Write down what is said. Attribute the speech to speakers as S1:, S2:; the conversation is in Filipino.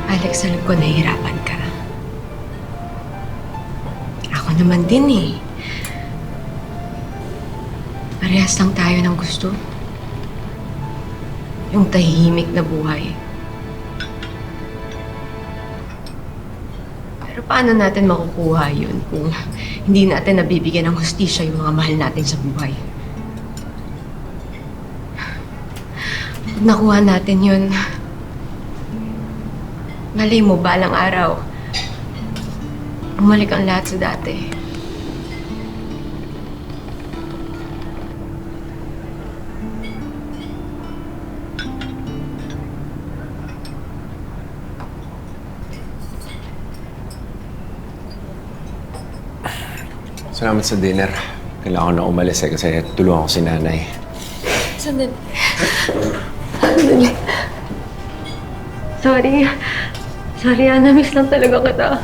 S1: Alex, alam ko nahihirapan ka. Ako naman din eh. Parehas lang tayo ng gusto. Yung tahimik na buhay. Pero paano natin makukuha yun kung hindi natin nabibigyan ng hustisya yung mga mahal natin sa buhay? Pag nakuha natin yun, malay mo balang araw, bumalik ang lahat sa dati.
S2: Salamat sa dinner. Kailangan ko na umalis kasi tulungan ko si nanay.
S1: Sandali. Sandali. Sorry. Sorry, Ana. Miss lang talaga kita.